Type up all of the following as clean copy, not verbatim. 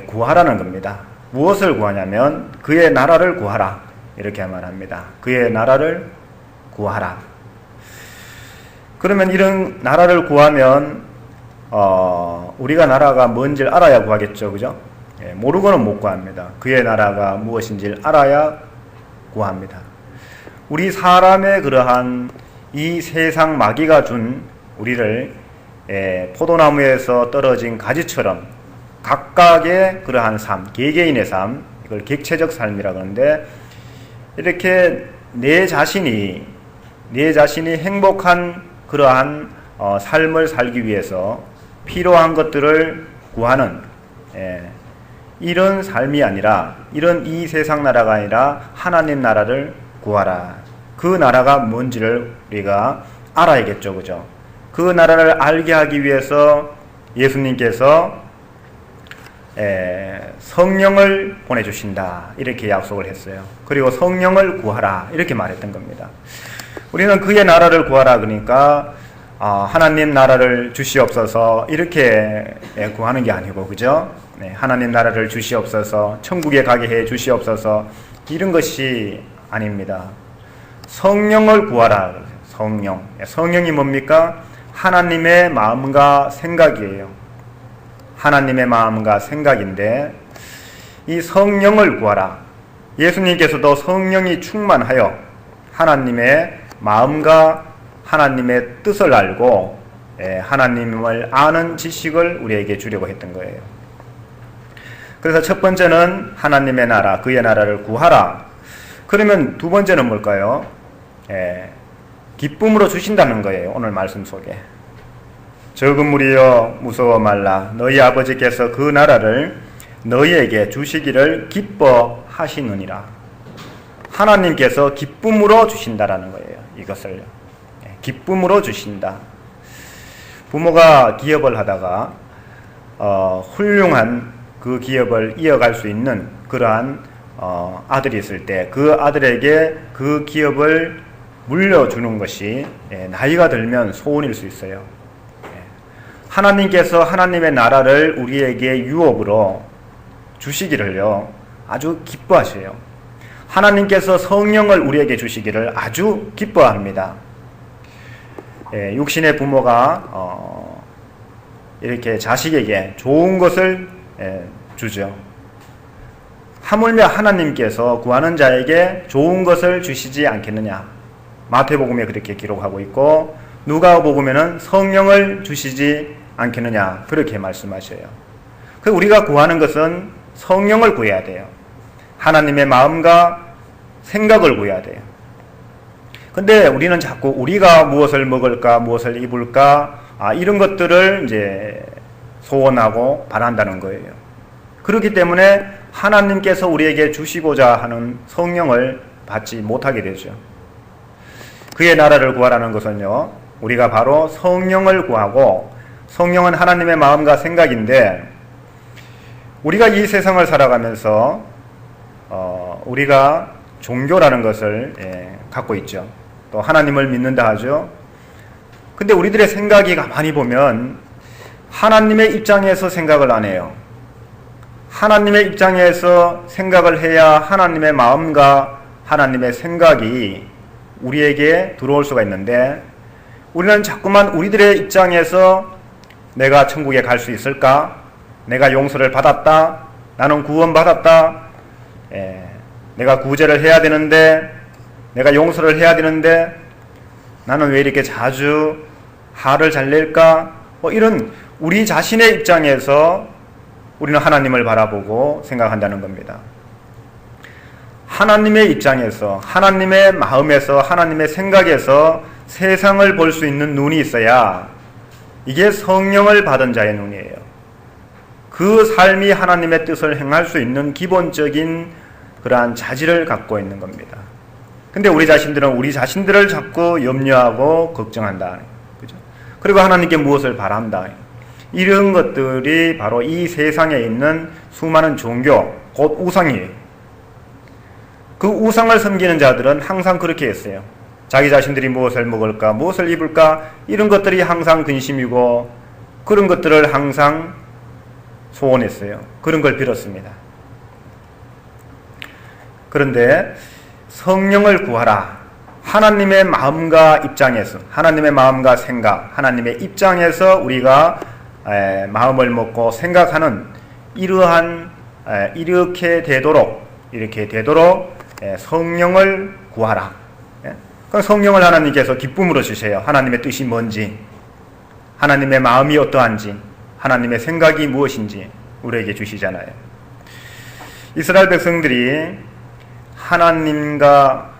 구하라는 겁니다. 무엇을 구하냐면 그의 나라를 구하라 이렇게 말합니다. 그의 나라를 구하라. 그러면 이런 나라를 구하면 우리가 나라가 뭔지를 알아야 구하겠죠, 그죠? 모르고는 못 구합니다. 그의 나라가 무엇인지를 알아야 구합니다. 우리 사람의 그러한 이 세상 마귀가 준 우리를 포도나무에서 떨어진 가지처럼 각각의 그러한 삶, 개개인의 삶, 이걸 객체적 삶이라고 하는데, 이렇게 내 자신이 행복한 그러한 삶을 살기 위해서 필요한 것들을 구하는 이런 삶이 아니라, 이런 이 세상 나라가 아니라 하나님 나라를 구하라. 그 나라가 뭔지를 우리가 알아야겠죠, 그죠? 그 나라를 알게 하기 위해서 예수님께서 성령을 보내주신다 이렇게 약속을 했어요. 그리고 성령을 구하라 이렇게 말했던 겁니다. 우리는 그의 나라를 구하라 그러니까 하나님 나라를 주시옵소서 이렇게 구하는 게 아니고, 그죠? 하나님 나라를 주시옵소서, 천국에 가게 해 주시옵소서 이런 것이 아닙니다. 성령을 구하라. 성령이 뭡니까? 하나님의 마음과 생각이에요. 하나님의 마음과 생각인데, 이 성령을 구하라. 예수님께서도 성령이 충만하여 하나님의 마음과 하나님의 뜻을 알고 하나님을 아는 지식을 우리에게 주려고 했던 거예요. 그래서 첫 번째는 하나님의 나라, 그의 나라를 구하라. 그러면 두 번째는 뭘까요? 기쁨으로 주신다는 거예요. 오늘 말씀 속에. 적은 무리여 무서워 말라. 너희 아버지께서 그 나라를 너희에게 주시기를 기뻐하시느니라. 하나님께서 기쁨으로 주신다라는 거예요. 이것을 기쁨으로 주신다. 부모가 기업을 하다가 훌륭한 그 기업을 이어갈 수 있는 그러한 아들이 있을 때 그 아들에게 그 기업을 물려주는 것이 나이가 들면 소원일 수 있어요. 하나님께서 하나님의 나라를 우리에게 유업으로 주시기를요 아주 기뻐하셔요. 하나님께서 성령을 우리에게 주시기를 아주 기뻐합니다. 육신의 부모가 이렇게 자식에게 좋은 것을 주죠. 하물며 하나님께서 구하는 자에게 좋은 것을 주시지 않겠느냐. 마태복음에 그렇게 기록하고 있고, 누가복음에는 성령을 주시지 않겠느냐 그렇게 말씀하셔요. 우리가 구하는 것은 성령을 구해야 돼요. 하나님의 마음과 생각을 구해야 돼요. 근데 우리는 자꾸 우리가 무엇을 먹을까, 무엇을 입을까, 이런 것들을 이제 소원하고 바란다는 거예요. 그렇기 때문에 하나님께서 우리에게 주시고자 하는 성령을 받지 못하게 되죠. 그의 나라를 구하라는 것은요, 우리가 바로 성령을 구하고, 성령은 하나님의 마음과 생각인데, 우리가 이 세상을 살아가면서 우리가 종교라는 것을 갖고 있죠. 또 하나님을 믿는다 하죠. 근데 우리들의 생각이 가만히 보면 하나님의 입장에서 생각을 안 해요. 하나님의 입장에서 생각을 해야 하나님의 마음과 하나님의 생각이 우리에게 들어올 수가 있는데, 우리는 자꾸만 우리들의 입장에서 내가 천국에 갈 수 있을까? 내가 용서를 받았다? 나는 구원받았다? 내가 구제를 해야 되는데, 내가 용서를 해야 되는데 나는 왜 이렇게 자주 화를 잘 낼까? 이런 우리 자신의 입장에서 우리는 하나님을 바라보고 생각한다는 겁니다. 하나님의 입장에서, 하나님의 마음에서, 하나님의 생각에서 세상을 볼 수 있는 눈이 있어야 이게 성령을 받은 자의 눈이에요. 그 삶이 하나님의 뜻을 행할 수 있는 기본적인 그러한 자질을 갖고 있는 겁니다. 근데 우리 자신들은 우리 자신들을 자꾸 염려하고 걱정한다. 그죠? 그리고 하나님께 무엇을 바란다. 이런 것들이 바로 이 세상에 있는 수많은 종교, 곧 우상이에요. 그 우상을 섬기는 자들은 항상 그렇게 했어요. 자기 자신들이 무엇을 먹을까, 무엇을 입을까, 이런 것들이 항상 근심이고, 그런 것들을 항상 소원했어요. 그런 걸 빌었습니다. 그런데 성령을 구하라. 하나님의 마음과 입장에서, 하나님의 마음과 생각, 하나님의 입장에서 우리가 마음을 먹고 생각하는 이렇게 되도록 성령을 구하라. 그 성령을 하나님께서 기쁨으로 주세요. 하나님의 뜻이 뭔지, 하나님의 마음이 어떠한지, 하나님의 생각이 무엇인지 우리에게 주시잖아요. 이스라엘 백성들이 하나님과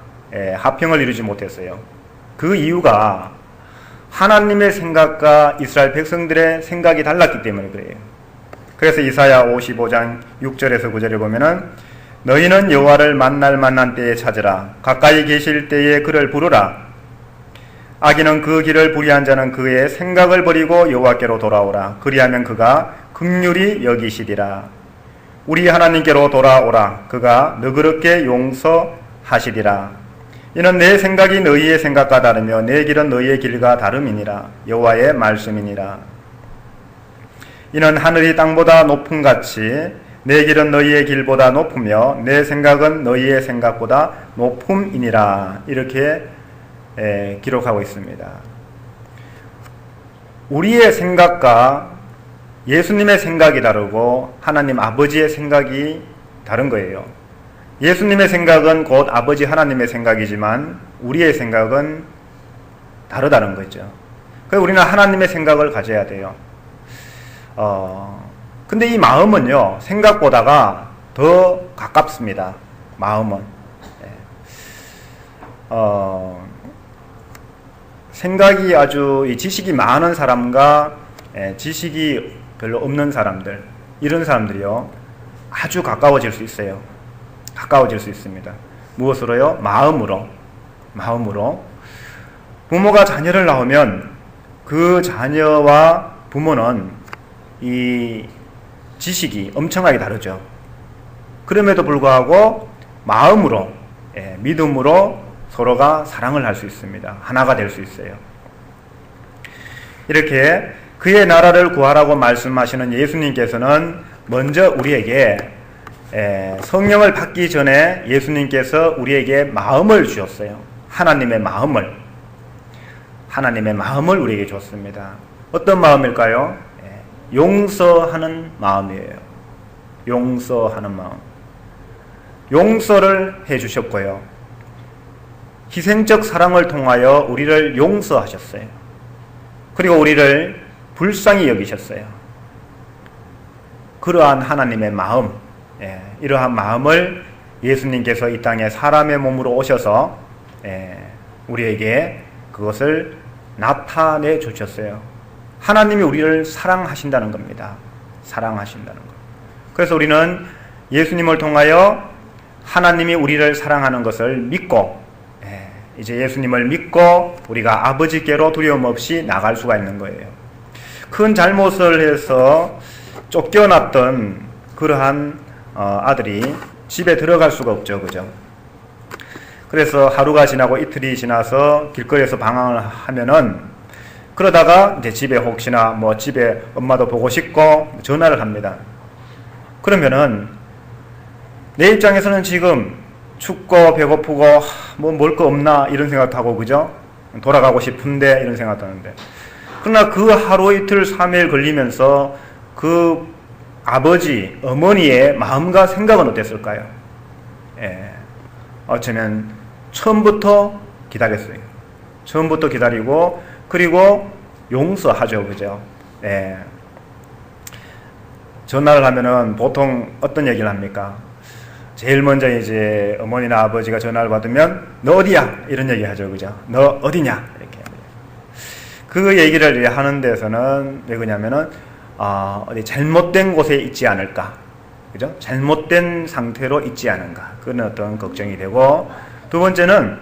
합평을 이루지 못했어요. 그 이유가 하나님의 생각과 이스라엘 백성들의 생각이 달랐기 때문에 그래요. 그래서 이사야 55장 6절에서 9절에 보면은 너희는 여호와를 만날 만한 때에 찾으라. 가까이 계실 때에 그를 부르라. 악인은 그 길을 불의한 자는 그의 생각을 버리고 여호와께로 돌아오라. 그리하면 그가 긍휼히 여기시리라. 우리 하나님께로 돌아오라. 그가 너그럽게 용서하시리라. 이는 내 생각이 너희의 생각과 다르며 내 길은 너희의 길과 다름이니라. 여호와의 말씀이니라. 이는 하늘이 땅보다 높음같이 내 길은 너희의 길보다 높으며 내 생각은 너희의 생각보다 높음이니라. 이렇게 기록하고 있습니다. 우리의 생각과 예수님의 생각이 다르고 하나님 아버지의 생각이 다른 거예요. 예수님의 생각은 곧 아버지 하나님의 생각이지만 우리의 생각은 다르다는 거죠. 그래서 우리는 하나님의 생각을 가져야 돼요. 근데 이 마음은요, 생각보다가 더 가깝습니다. 마음은. 생각이 아주 지식이 많은 사람과 지식이 별로 없는 사람들, 이런 사람들이요, 아주 가까워질 수 있어요. 가까워질 수 있습니다. 무엇으로요? 마음으로. 부모가 자녀를 낳으면 그 자녀와 부모는 이 지식이 엄청나게 다르죠. 그럼에도 불구하고 마음으로, 믿음으로 서로가 사랑을 할 수 있습니다. 하나가 될 수 있어요. 이렇게 그의 나라를 구하라고 말씀하시는 예수님께서는 먼저 우리에게 성령을 받기 전에 예수님께서 우리에게 마음을 주셨어요. 하나님의 마음을 우리에게 줬습니다. 어떤 마음일까요? 용서하는 마음이에요. 용서하는 마음. 용서를 해주셨고요. 희생적 사랑을 통하여 우리를 용서하셨어요. 그리고 우리를 불쌍히 여기셨어요. 그러한 하나님의 마음, 이러한 마음을 예수님께서 이 땅에 사람의 몸으로 오셔서 우리에게 그것을 나타내 주셨어요. 하나님이 우리를 사랑하신다는 겁니다. 사랑하신다는 것. 그래서 우리는 예수님을 통하여 하나님이 우리를 사랑하는 것을 믿고, 이제 예수님을 믿고 우리가 아버지께로 두려움 없이 나갈 수가 있는 거예요. 큰 잘못을 해서 쫓겨났던 그러한 아들이 집에 들어갈 수가 없죠. 그죠? 그래서 하루가 지나고 이틀이 지나서 길거리에서 방황을 하면은, 그러다가 이제 집에 혹시나 집에 엄마도 보고 싶고 전화를 합니다. 그러면은 내 입장에서는 지금 춥고 배고프고 먹을 거 없나 이런 생각도 하고, 그죠? 돌아가고 싶은데 이런 생각도 하는데, 그러나 그 하루 이틀 3일 걸리면서 그 아버지, 어머니의 마음과 생각은 어땠을까요? 어쩌면 처음부터 기다렸어요. 처음부터 기다리고, 그리고 용서하죠. 그죠? 전화를 하면은 보통 어떤 얘기를 합니까? 제일 먼저 이제 어머니나 아버지가 전화를 받으면 너 어디야? 이런 얘기 하죠. 그죠? 너 어디냐? 이렇게. 그 얘기를 하는 데서는 왜 그러냐면은 어디 잘못된 곳에 있지 않을까? 그죠? 잘못된 상태로 있지 않은가? 그런 어떤 걱정이 되고, 두 번째는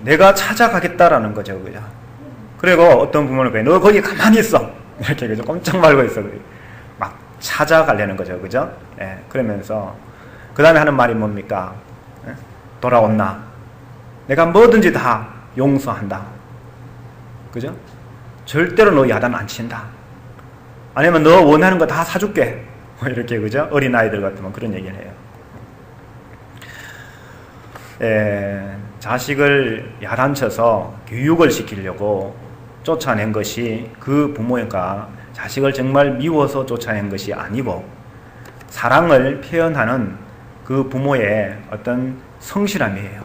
내가 찾아가겠다라는 거죠. 그죠? 그리고 어떤 부모는 그래, 너 거기 가만히 있어. 이렇게 그죠? 꼼짝 말고 있어. 막 찾아가려는 거죠. 그죠? 그러면서 그 다음에 하는 말이 뭡니까? 돌아온나? 내가 뭐든지 다 용서한다. 그죠? 절대로 너 야단 안 친다. 아니면 너 원하는 거 다 사줄게. 뭐 이렇게, 그죠? 어린아이들 같으면 그런 얘기를 해요. 자식을 야단쳐서 교육을 시키려고 쫓아낸 것이 그 부모가 자식을 정말 미워서 쫓아낸 것이 아니고 사랑을 표현하는 그 부모의 어떤 성실함이에요.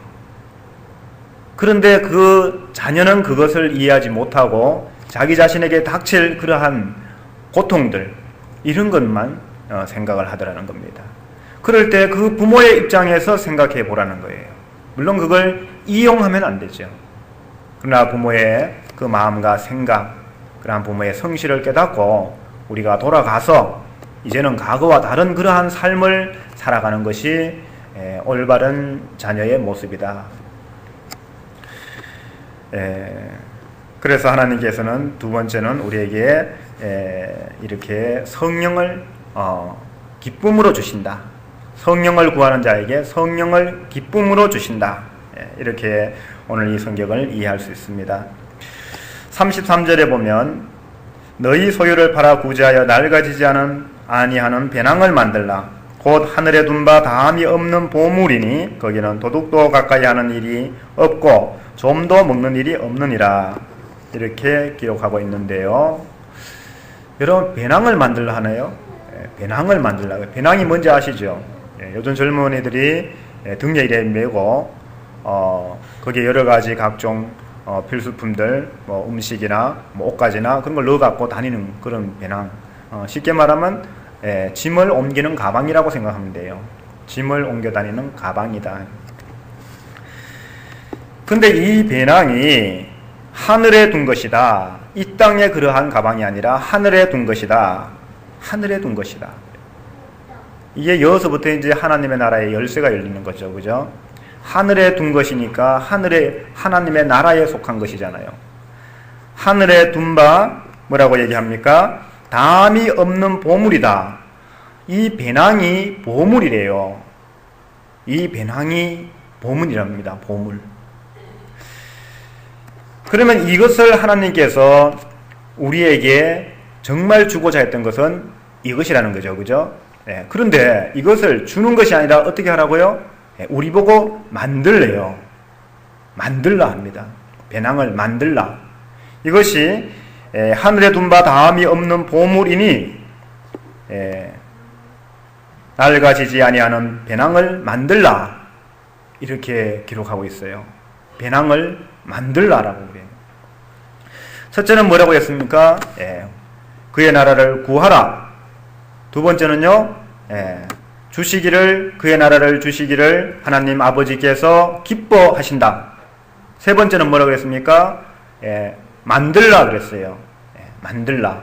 그런데 그 자녀는 그것을 이해하지 못하고 자기 자신에게 닥칠 그러한 고통들, 이런 것만 생각을 하더라는 겁니다. 그럴 때 그 부모의 입장에서 생각해 보라는 거예요. 물론 그걸 이용하면 안 되죠. 그러나 부모의 그 마음과 생각, 그러한 부모의 성실을 깨닫고 우리가 돌아가서 이제는 과거와 다른 그러한 삶을 살아가는 것이 올바른 자녀의 모습이다. 그래서 하나님께서는 두 번째는 우리에게 이렇게 성령을 기쁨으로 주신다. 성령을 구하는 자에게 성령을 기쁨으로 주신다. 이렇게 오늘 이 성경을 이해할 수 있습니다. 33절에 보면 너희 소유를 팔아 구제하여 낡아지지 아니하는 배낭을 만들라. 곧 하늘에 둔 바 다함이 없는 보물이니 거기는 도둑도 가까이 하는 일이 없고 좀도 먹는 일이 없느니라. 이렇게 기록하고 있는데요. 여러분, 배낭을 만들라 하네요. 배낭을 만들라고. 배낭이 뭔지 아시죠? 요즘 젊은이들이 등에 이래 메고 거기에 여러 가지 각종 필수품들, 뭐 음식이나 뭐 옷가지나 그런 걸 넣어갖고 다니는 그런 배낭. 쉽게 말하면 짐을 옮기는 가방이라고 생각하면 돼요. 짐을 옮겨 다니는 가방이다. 근데 이 배낭이 하늘에 둔 것이다. 이 땅에 그러한 가방이 아니라 하늘에 둔 것이다. 하늘에 둔 것이다. 이게 여기서부터 이제 하나님의 나라의 열쇠가 열리는 거죠. 그죠? 하늘에 둔 것이니까 하나님의 나라에 속한 것이잖아요. 하늘에 둔 바 뭐라고 얘기합니까? 담이 없는 보물이다. 이 배낭이 보물이래요. 이 배낭이 보물이랍니다. 보물. 그러면 이것을 하나님께서 우리에게 정말 주고자 했던 것은 이것이라는 거죠. 그죠? 그런데 이것을 주는 것이 아니라 어떻게 하라고요? 우리 보고 만들래요. 만들라 합니다. 배낭을 만들라. 이것이 하늘에 둔 바 다함이 없는 보물이니 낡아지지 아니하는 배낭을 만들라. 이렇게 기록하고 있어요. 배낭을 만들라라고 그래요. 첫째는 뭐라고 했습니까? 그의 나라를 구하라. 두 번째는요, 그의 나라를 주시기를 하나님 아버지께서 기뻐하신다. 세 번째는 뭐라고 그랬습니까? 만들라 그랬어요. 만들라.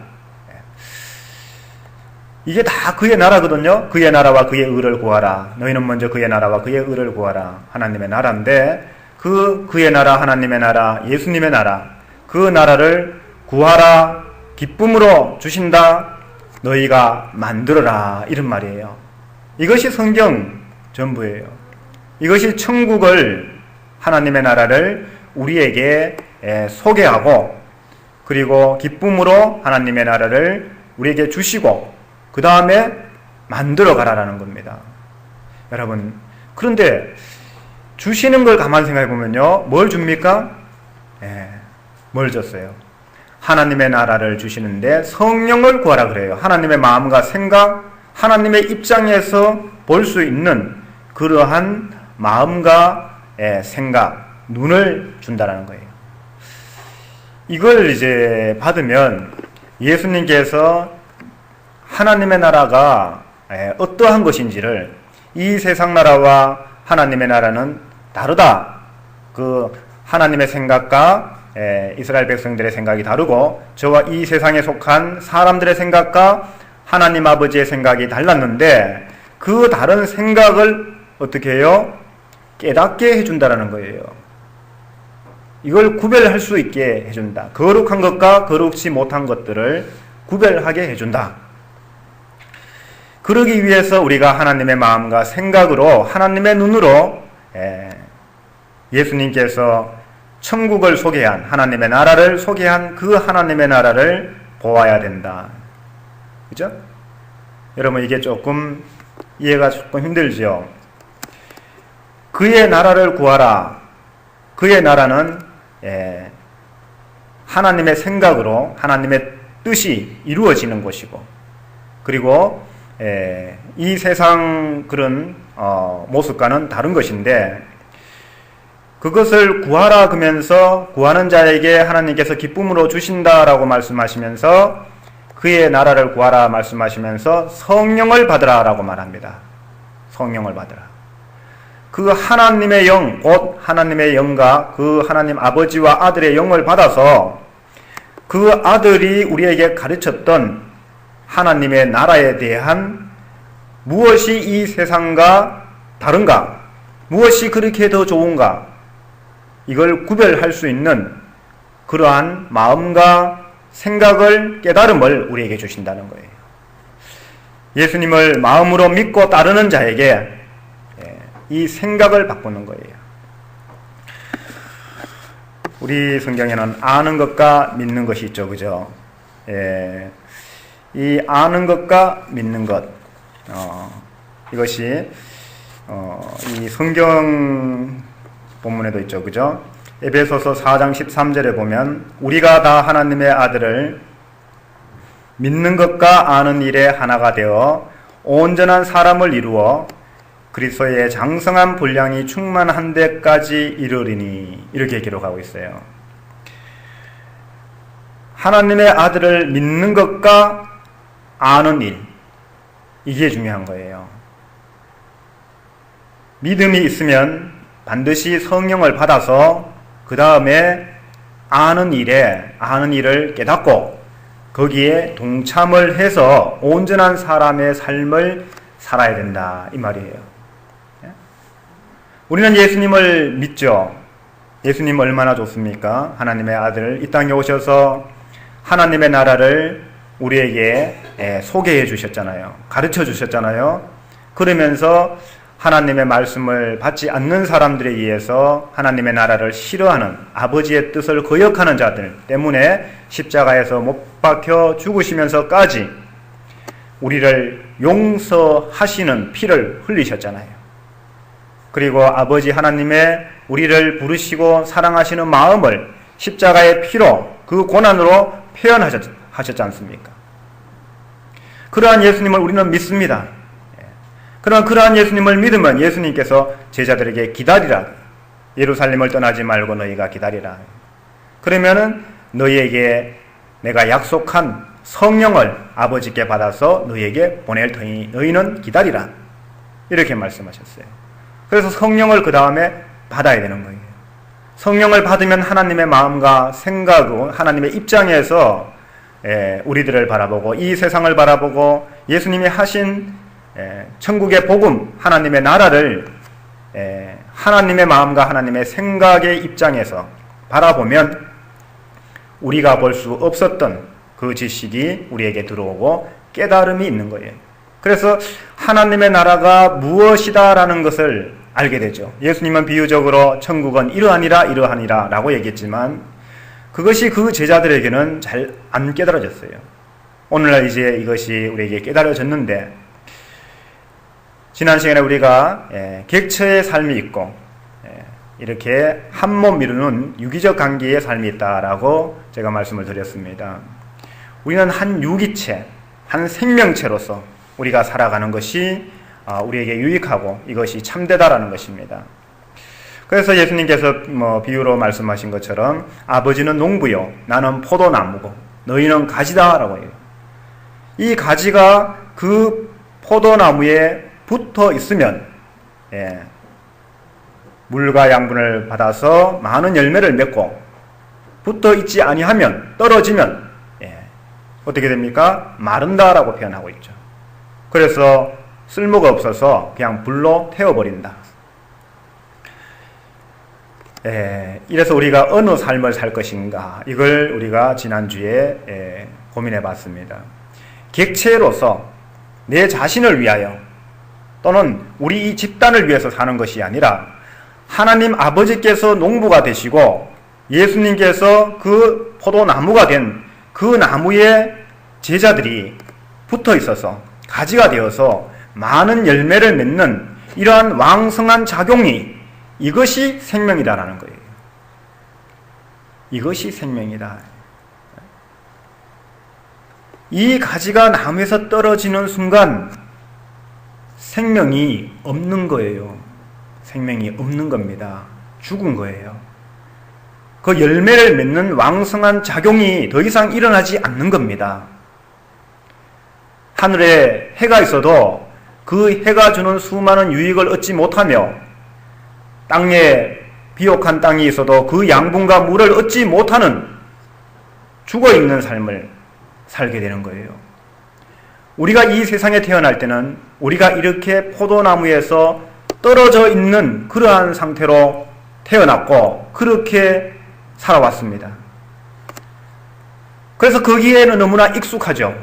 이게 다 그의 나라거든요. 그의 나라와 그의 의를 구하라. 너희는 먼저 그의 나라와 그의 의를 구하라. 하나님의 나라인데 그의 나라, 하나님의 나라, 예수님의 나라, 그 나라를 구하라. 기쁨으로 주신다. 너희가 만들어라. 이런 말이에요. 이것이 성경 전부예요. 이것이 천국을, 하나님의 나라를 우리에게 소개하고, 그리고 기쁨으로 하나님의 나라를 우리에게 주시고 그 다음에 만들어 가라라는 겁니다. 여러분, 그런데 주시는 걸 가만히 생각해 보면요, 뭘 줍니까? 뭘 줬어요? 하나님의 나라를 주시는데 성령을 구하라 그래요. 하나님의 마음과 생각, 하나님의 입장에서 볼 수 있는 그러한 마음과 생각, 눈을 준다라는 거예요. 이걸 이제 받으면 예수님께서 하나님의 나라가 어떠한 것인지를, 이 세상 나라와 하나님의 나라는 다르다. 그 하나님의 생각과 이스라엘 백성들의 생각이 다르고 저와 이 세상에 속한 사람들의 생각과 하나님 아버지의 생각이 달랐는데 그 다른 생각을 어떻게 해요? 깨닫게 해준다라는 거예요. 이걸 구별할 수 있게 해준다. 거룩한 것과 거룩지 못한 것들을 구별하게 해준다. 그러기 위해서 우리가 하나님의 마음과 생각으로, 하나님의 눈으로 예수님께서 천국을 소개한, 하나님의 나라를 소개한 그 하나님의 나라를 보아야 된다. 그죠? 여러분 이게 조금 이해가 조금 힘들죠? 그의 나라를 구하라. 그의 나라는 하나님의 생각으로 하나님의 뜻이 이루어지는 곳이고, 그리고 이 세상 그런 모습과는 다른 것인데, 그것을 구하라 그러면서 구하는 자에게 하나님께서 기쁨으로 주신다라고 말씀하시면서, 그의 나라를 구하라 말씀하시면서 성령을 받으라라고 말합니다. 성령을 받으라. 그 하나님의 영, 곧 하나님의 영과 그 하나님 아버지와 아들의 영을 받아서 그 아들이 우리에게 가르쳤던 하나님의 나라에 대한 무엇이 이 세상과 다른가, 무엇이 그렇게 더 좋은가, 이걸 구별할 수 있는 그러한 마음과 생각을, 깨달음을 우리에게 주신다는 거예요. 예수님을 마음으로 믿고 따르는 자에게 이 생각을 바꾸는 거예요. 우리 성경에는 아는 것과 믿는 것이 있죠, 그죠? 이 아는 것과 믿는 것, 이것이 이 성경 본문에도 있죠, 그죠? 에베소서 4장 13절에 보면 우리가 다 하나님의 아들을 믿는 것과 아는 일에 하나가 되어 온전한 사람을 이루어 그리스도의 장성한 분량이 충만한 데까지 이르리니, 이렇게 기록하고 있어요. 하나님의 아들을 믿는 것과 아는 일, 이게 중요한 거예요. 믿음이 있으면 반드시 성령을 받아서 그 다음에 아는 일을 깨닫고 거기에 동참을 해서 온전한 사람의 삶을 살아야 된다, 이 말이에요. 우리는 예수님을 믿죠. 예수님 얼마나 좋습니까? 하나님의 아들 이 땅에 오셔서 하나님의 나라를 우리에게 소개해 주셨잖아요. 가르쳐 주셨잖아요. 그러면서 하나님의 말씀을 받지 않는 사람들에 의해서 하나님의 나라를 싫어하는, 아버지의 뜻을 거역하는 자들 때문에 십자가에서 못 박혀 죽으시면서까지 우리를 용서하시는 피를 흘리셨잖아요. 그리고 아버지 하나님의 우리를 부르시고 사랑하시는 마음을 십자가의 피로, 그 고난으로 표현하셨지 않습니까? 그러한 예수님을 우리는 믿습니다. 그러나 그러한 예수님을 믿으면 예수님께서 제자들에게 기다리라, 예루살렘을 떠나지 말고 너희가 기다리라. 그러면은 너희에게 내가 약속한 성령을 아버지께 받아서 너희에게 보낼 터이니 너희는 기다리라, 이렇게 말씀하셨어요. 그래서 성령을 그 다음에 받아야 되는 거예요. 성령을 받으면 하나님의 마음과 생각으로 하나님의 입장에서 우리들을 바라보고 이 세상을 바라보고 예수님이 하신 천국의 복음, 하나님의 나라를 하나님의 마음과 하나님의 생각의 입장에서 바라보면 우리가 볼 수 없었던 그 지식이 우리에게 들어오고 깨달음이 있는 거예요. 그래서 하나님의 나라가 무엇이다라는 것을 알게 되죠. 예수님은 비유적으로 천국은 이러하니라 이러하니라 라고 얘기했지만 그것이 그 제자들에게는 잘 안 깨달아졌어요. 오늘날 이제 이것이 우리에게 깨달아졌는데, 지난 시간에 우리가 객처의 삶이 있고 이렇게 한 몸 이루는 유기적 관계의 삶이 있다라고 제가 말씀을 드렸습니다. 우리는 한 유기체, 한 생명체로서 우리가 살아가는 것이 우리에게 유익하고 이것이 참되다라는 것입니다. 그래서 예수님께서 비유로 말씀하신 것처럼 아버지는 농부요, 나는 포도나무고 너희는 가지다라고 해요. 이 가지가 그 포도나무에 붙어 있으면 물과 양분을 받아서 많은 열매를 맺고, 붙어 있지 아니하면, 떨어지면 어떻게 됩니까? 마른다라고 표현하고 있죠. 그래서 쓸모가 없어서 그냥 불로 태워버린다. 이래서 우리가 어느 삶을 살 것인가, 이걸 우리가 지난주에 고민해 봤습니다. 객체로서 내 자신을 위하여 또는 우리 이 집단을 위해서 사는 것이 아니라 하나님 아버지께서 농부가 되시고 예수님께서 그 포도나무가 된 그 나무의 제자들이 붙어 있어서 가지가 되어서 많은 열매를 맺는 이러한 왕성한 작용이 이것이 생명이다라는 거예요. 이것이 생명이다. 이 가지가 나무에서 떨어지는 순간 생명이 없는 거예요. 생명이 없는 겁니다. 죽은 거예요. 그 열매를 맺는 왕성한 작용이 더 이상 일어나지 않는 겁니다. 하늘에 해가 있어도 그 해가 주는 수많은 유익을 얻지 못하며 땅에 비옥한 땅이 있어도 그 양분과 물을 얻지 못하는 죽어있는 삶을 살게 되는 거예요. 우리가 이 세상에 태어날 때는 우리가 이렇게 포도나무에서 떨어져 있는 그러한 상태로 태어났고 그렇게 살아왔습니다. 그래서 거기에는 너무나 익숙하죠.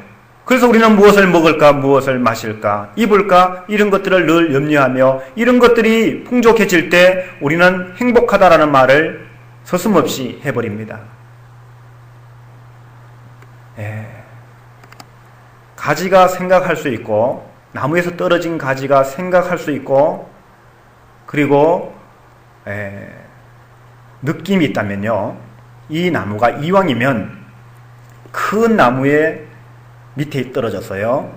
그래서 우리는 무엇을 먹을까, 무엇을 마실까, 입을까 이런 것들을 늘 염려하며 이런 것들이 풍족해질 때 우리는 행복하다라는 말을 서슴없이 해버립니다. 가지가 생각할 수 있고 나무에서 떨어진 가지가 생각할 수 있고 그리고 느낌이 있다면요, 이 나무가 이왕이면 큰 나무의 밑에 떨어졌어요.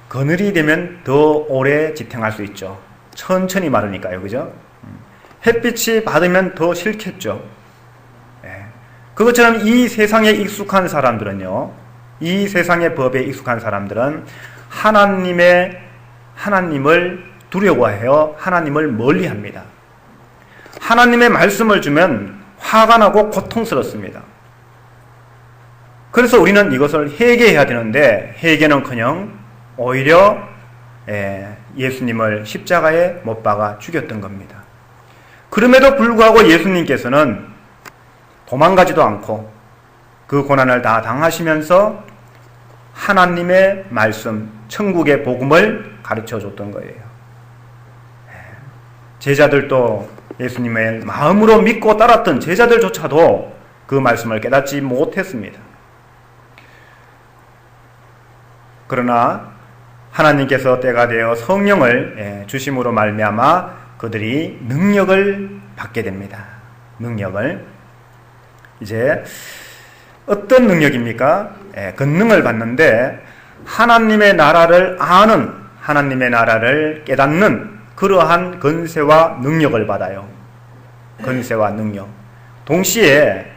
그늘이 되면 더 오래 지탱할 수 있죠. 천천히 마르니까요. 그죠? 햇빛이 받으면 더 싫겠죠. 그것처럼 이 세상에 익숙한 사람들은요, 이 세상의 법에 익숙한 사람들은 하나님을 두려워해요. 하나님을 멀리합니다. 하나님의 말씀을 주면 화가 나고 고통스럽습니다. 그래서 우리는 이것을 회개해야 되는데 회개는커녕 오히려 예수님을 십자가에 못 박아 죽였던 겁니다. 그럼에도 불구하고 예수님께서는 도망가지도 않고 그 고난을 다 당하시면서 하나님의 말씀, 천국의 복음을 가르쳐 줬던 거예요. 제자들도 예수님의 마음으로 믿고 따랐던 제자들조차도 그 말씀을 깨닫지 못했습니다. 그러나 하나님께서 때가 되어 성령을 주심으로 말미암아 그들이 능력을 받게 됩니다. 능력을. 이제 어떤 능력입니까? 권능을 받는데 하나님의 나라를 아는, 하나님의 나라를 깨닫는 그러한 권세와 능력을 받아요. 권세와 능력. 동시에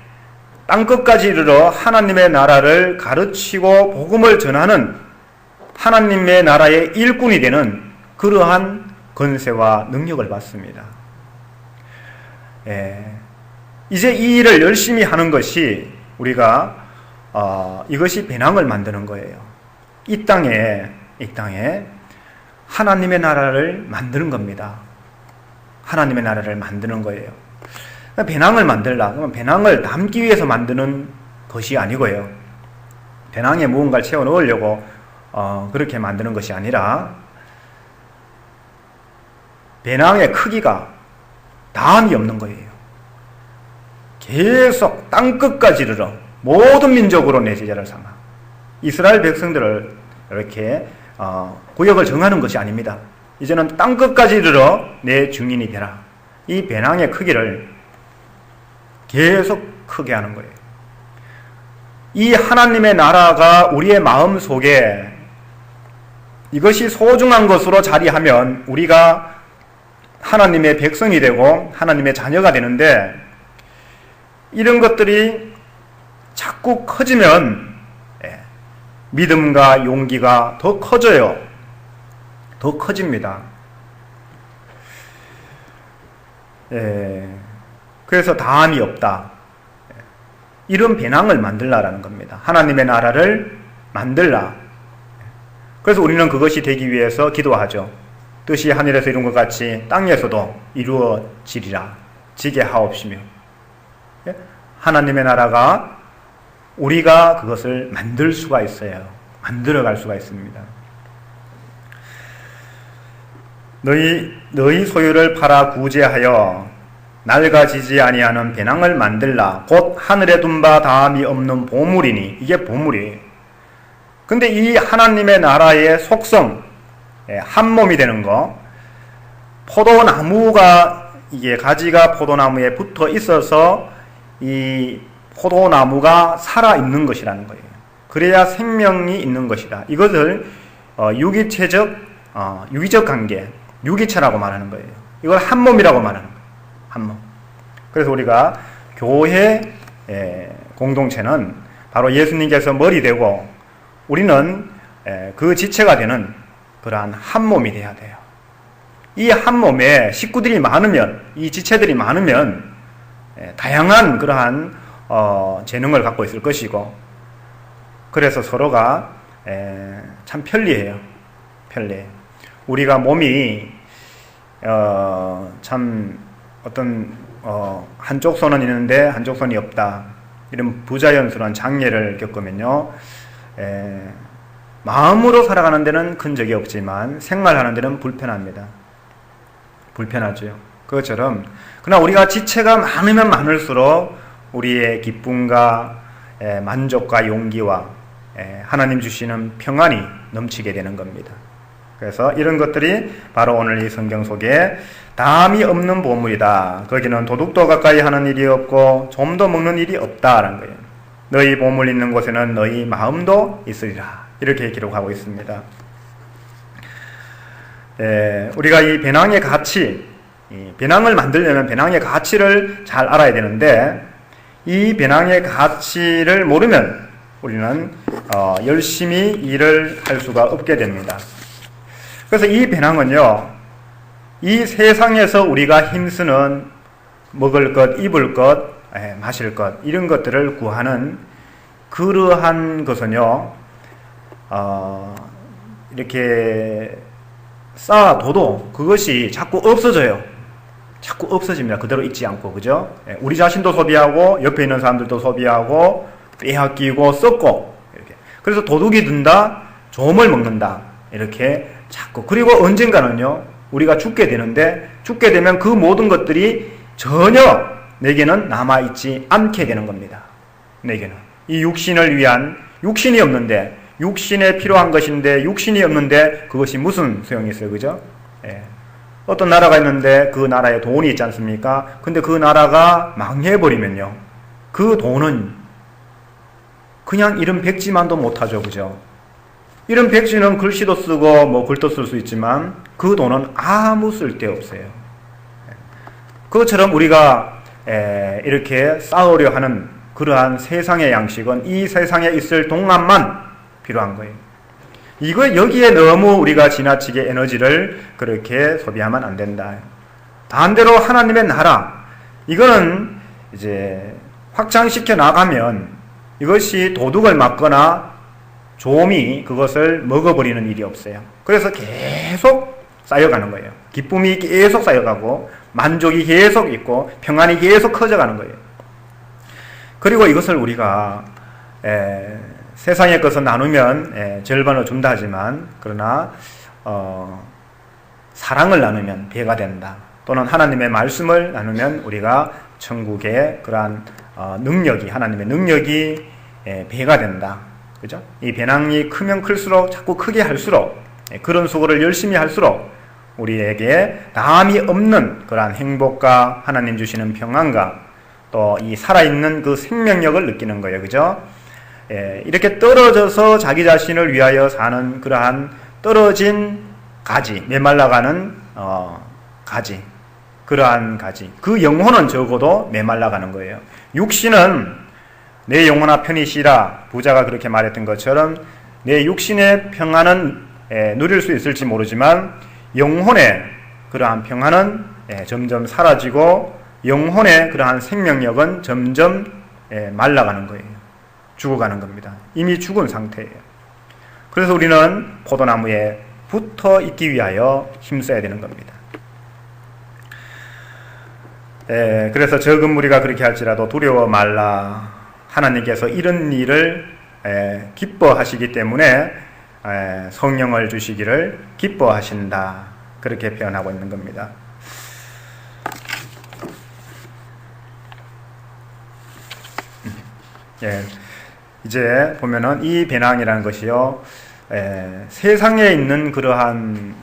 땅끝까지 이르러 하나님의 나라를 가르치고 복음을 전하는 하나님의 나라의 일꾼이 되는 그러한 권세와 능력을 받습니다. 이제 이 일을 열심히 하는 것이 우리가 이것이 배낭을 만드는 거예요. 이 땅에 하나님의 나라를 만드는 겁니다. 하나님의 나라를 만드는 거예요. 배낭을 만들라. 그러면 배낭을 담기 위해서 만드는 것이 아니고요. 배낭에 무언가를 채워 넣으려고 그렇게 만드는 것이 아니라 배낭의 크기가 다함이 없는 거예요. 계속 땅끝까지 이르러 모든 민족으로 내 제자를 삼아. 이스라엘 백성들을 이렇게 구역을 정하는 것이 아닙니다. 이제는 땅끝까지 이르러 내 증인이 되라. 이 배낭의 크기를 계속 크게 하는 거예요. 이 하나님의 나라가 우리의 마음 속에 이것이 소중한 것으로 자리하면 우리가 하나님의 백성이 되고 하나님의 자녀가 되는데, 이런 것들이 자꾸 커지면 믿음과 용기가 더 커져요. 더 커집니다. 그래서 다함이 없다. 이런 배낭을 만들라라는 겁니다. 하나님의 나라를 만들라. 그래서 우리는 그것이 되기 위해서 기도하죠. 뜻이 하늘에서 이룬 것 같이 땅에서도 이루어지리라. 지게 하옵시며. 하나님의 나라가 우리가 그것을 만들 수가 있어요. 만들어갈 수가 있습니다. 너희 소유를 팔아 구제하여 낡아지지 아니하는 배낭을 만들라. 곧 하늘에 둔 바 다함이 없는 보물이니. 이게 보물이에요. 근데 이 하나님의 나라의 속성, 한 몸이 되는 거, 포도나무가, 이게 가지가 포도나무에 붙어 있어서 이 포도나무가 살아있는 것이라는 거예요. 그래야 생명이 있는 것이다. 이것을 유기체적, 유기적 관계, 유기체라고 말하는 거예요. 이걸 한 몸이라고 말하는 거예요. 한 몸. 그래서 우리가 교회 공동체는 바로 예수님께서 머리 되고 우리는 그 지체가 되는 그러한 한 몸이 돼야 돼요. 이 한 몸에 식구들이 많으면, 이 지체들이 많으면 다양한 그러한 재능을 갖고 있을 것이고, 그래서 서로가 참 편리해요. 편리해요. 우리가 몸이 참 어떤 한쪽 손은 있는데 한쪽 손이 없다, 이런 부자연스러운 장애를 겪으면요, 마음으로 살아가는 데는 큰 적이 없지만 생활하는 데는 불편합니다. 불편하죠. 그것처럼 그러나 우리가 지체가 많으면 많을수록 우리의 기쁨과 만족과 용기와 하나님 주시는 평안이 넘치게 되는 겁니다. 그래서 이런 것들이 바로 오늘 이 성경 속에 담이 없는 보물이다. 거기는 도둑도 가까이 하는 일이 없고 좀도 먹는 일이 없다라는 거예요. 너희 보물 있는 곳에는 너희 마음도 있으리라. 이렇게 기록하고 있습니다. 우리가 이 배낭의 가치, 배낭을 만들려면 배낭의 가치를 잘 알아야 되는데, 이 배낭의 가치를 모르면 우리는 열심히 일을 할 수가 없게 됩니다. 그래서 이 배낭은요, 이 세상에서 우리가 힘쓰는 먹을 것, 입을 것, 마실 것, 이런 것들을 구하는 그러한 것은요, 이렇게 쌓아둬도 그것이 자꾸 없어져요. 자꾸 없어집니다. 그대로 있지 않고, 그죠? 우리 자신도 소비하고, 옆에 있는 사람들도 소비하고, 빼앗기고, 썩고, 이렇게. 그래서 도둑이 든다, 좀을 먹는다, 이렇게 자꾸. 그리고 언젠가는요, 우리가 죽게 되는데, 죽게 되면 그 모든 것들이 전혀 내게는 남아있지 않게 되는 겁니다. 내게는. 이 육신을 위한, 육신이 없는데, 육신에 필요한 것인데 육신이 없는데 그것이 무슨 소용이 있어요, 그죠? 어떤 나라가 있는데 그 나라에 돈이 있지 않습니까? 근데 그 나라가 망해버리면요, 그 돈은 그냥 이런 백지만도 못하죠, 그죠? 이런 백지는 글씨도 쓰고 뭐 글도 쓸 수 있지만 그 돈은 아무 쓸데 없어요. 그것처럼 우리가 이렇게 쌓으려 하는 그러한 세상의 양식은 이 세상에 있을 동안만 필요한 거예요. 여기에 너무 우리가 지나치게 에너지를 그렇게 소비하면 안 된다. 반대로 하나님의 나라, 이거는 이제 확장시켜 나가면 이것이 도둑을 맞거나 좀이 그것을 먹어버리는 일이 없어요. 그래서 계속 쌓여가는 거예요. 기쁨이 계속 쌓여가고 만족이 계속 있고 평안이 계속 커져가는 거예요. 그리고 이것을 우리가 세상의 것을 나누면 절반을 준다 하지만, 그러나 사랑을 나누면 배가 된다. 또는 하나님의 말씀을 나누면 우리가 천국의 그러한 능력이, 하나님의 능력이 배가 된다. 그죠? 이 배낭이 크면 클수록, 자꾸 크게 할수록, 그런 수고를 열심히 할수록 우리에게 남이 없는 그러한 행복과 하나님 주시는 평안과 또 이 살아있는 그 생명력을 느끼는 거예요. 그죠? 이렇게 떨어져서 자기 자신을 위하여 사는 그러한 떨어진 가지, 메말라가는 가지, 그러한 가지, 그 영혼은 적어도 메말라가는 거예요. 육신은 내 영혼아 편히 쉬라, 부자가 그렇게 말했던 것처럼 내 육신의 평안은 누릴 수 있을지 모르지만 영혼의 그러한 평안은 점점 사라지고 영혼의 그러한 생명력은 점점 말라가는 거예요. 죽어가는 겁니다. 이미 죽은 상태예요. 그래서 우리는 포도나무에 붙어 있기 위하여 힘써야 되는 겁니다. 그래서 적은 무리가 그렇게 할지라도 두려워 말라. 하나님께서 이런 일을 기뻐하시기 때문에 성령을 주시기를 기뻐하신다. 그렇게 표현하고 있는 겁니다. 이제 보면은 이 배낭이라는 것이요, 세상에 있는 그러한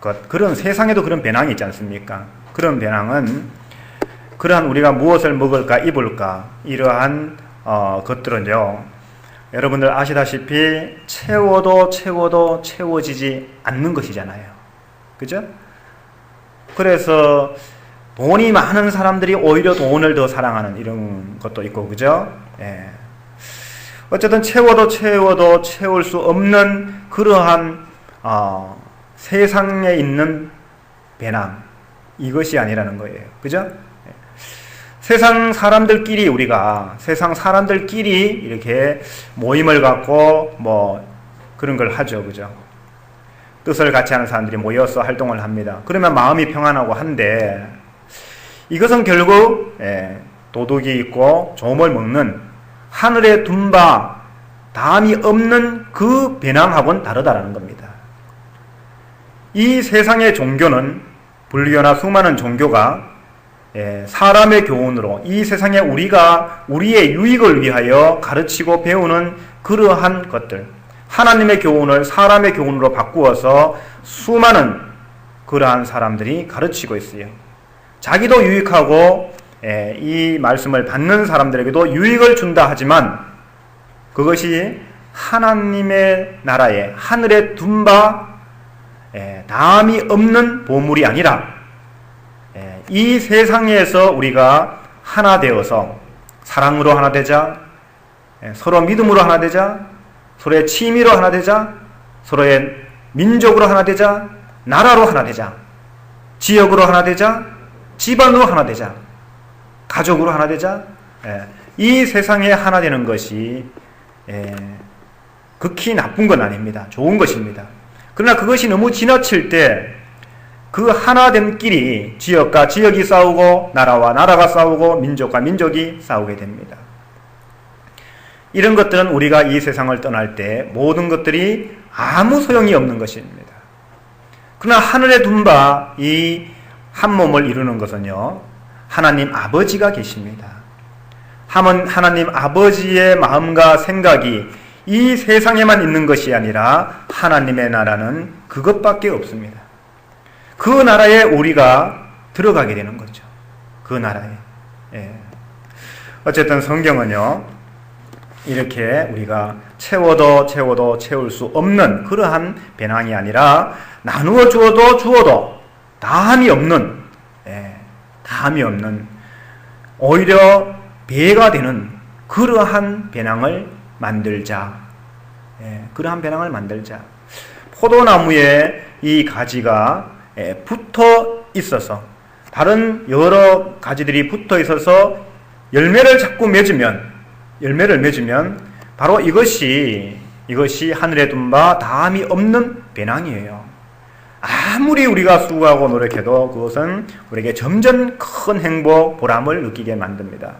것, 그런 세상에도 그런 배낭이 있지 않습니까? 그런 배낭은 그러한 우리가 무엇을 먹을까 입을까 이러한 것들은요, 여러분들 아시다시피 채워도 채워지지 않는 것이잖아요. 그죠? 그래서 돈이 많은 사람들이 오히려 돈을 더 사랑하는 이런 것도 있고, 그죠? 예. 어쨌든 채워도 채울 수 없는 그러한 세상에 있는 배낭, 이것이 아니라는 거예요. 그죠? 세상 사람들끼리 이렇게 모임을 갖고 뭐 그런 걸 하죠. 그죠? 뜻을 같이 하는 사람들이 모여서 활동을 합니다. 그러면 마음이 평안하고 한데, 이것은 결국 도둑이 있고 조물 먹는 하늘에 둔 바 담이 없는 그 배낭하고는 다르다라는 겁니다. 이 세상의 종교는, 불교나 수많은 종교가 사람의 교훈으로 이 세상에 우리의 유익을 위하여 가르치고 배우는 그러한 것들, 하나님의 교훈을 사람의 교훈으로 바꾸어서 수많은 그러한 사람들이 가르치고 있어요. 자기도 유익하고 이 말씀을 받는 사람들에게도 유익을 준다 하지만, 그것이 하나님의 나라에 하늘에 둔 바 담이 없는 보물이 아니라, 이 세상에서 우리가 하나 되어서 사랑으로 하나 되자, 서로 믿음으로 하나 되자, 서로의 취미로 하나 되자, 서로의 민족으로 하나 되자, 나라로 하나 되자, 지역으로 하나 되자, 집안으로 하나 되자, 가족으로 하나 되자, 이 세상에 하나 되는 것이 극히 나쁜 건 아닙니다. 좋은 것입니다. 그러나 그것이 너무 지나칠 때 그 하나됨끼리 지역과 지역이 싸우고 나라와 나라가 싸우고 민족과 민족이 싸우게 됩니다. 이런 것들은 우리가 이 세상을 떠날 때 모든 것들이 아무 소용이 없는 것입니다. 그러나 하늘에 둔 바 이 한 몸을 이루는 것은요, 하나님 아버지가 계십니다. 하나님 아버지의 마음과 생각이 이 세상에만 있는 것이 아니라 하나님의 나라는 그것밖에 없습니다. 그 나라에 우리가 들어가게 되는 거죠. 그 나라에. 어쨌든 성경은요, 이렇게 우리가 채워도 채울 수 없는 그러한 배낭이 아니라 나누어 주어도 담이 없는, 오히려 배가 되는 그러한 배낭을 만들자. 그러한 배낭을 만들자. 포도나무에 이 가지가 붙어 있어서, 다른 여러 가지들이 붙어 있어서 열매를 맺으면 바로 이것이 하늘에 둔 바 담이 없는 배낭이에요. 아무리 우리가 수고하고 노력해도 그것은 우리에게 점점 큰 행복, 보람을 느끼게 만듭니다.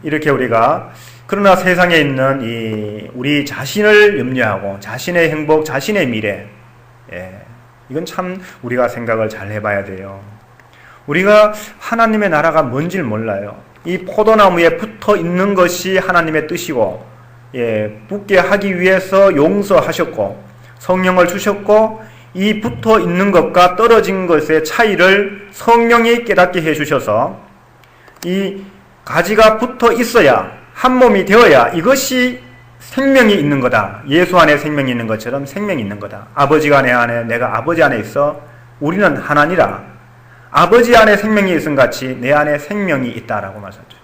이렇게 우리가, 그러나 세상에 있는 우리 자신을 염려하고 자신의 행복, 자신의 미래, 이건 참 우리가 생각을 잘 해봐야 돼요. 우리가 하나님의 나라가 뭔지를 몰라요. 이 포도나무에 붙어 있는 것이 하나님의 뜻이고, 붙게 하기 위해서 용서하셨고 성령을 주셨고, 이 붙어 있는 것과 떨어진 것의 차이를 성령이 깨닫게 해주셔서 이 가지가 붙어 있어야, 한 몸이 되어야 이것이 생명이 있는 거다. 예수 안에 생명이 있는 것처럼 생명이 있는 거다. 아버지가 내 안에, 내가 아버지 안에 있어 우리는 하나니라. 아버지 안에 생명이 있음 같이 내 안에 생명이 있다라고 말씀하죠.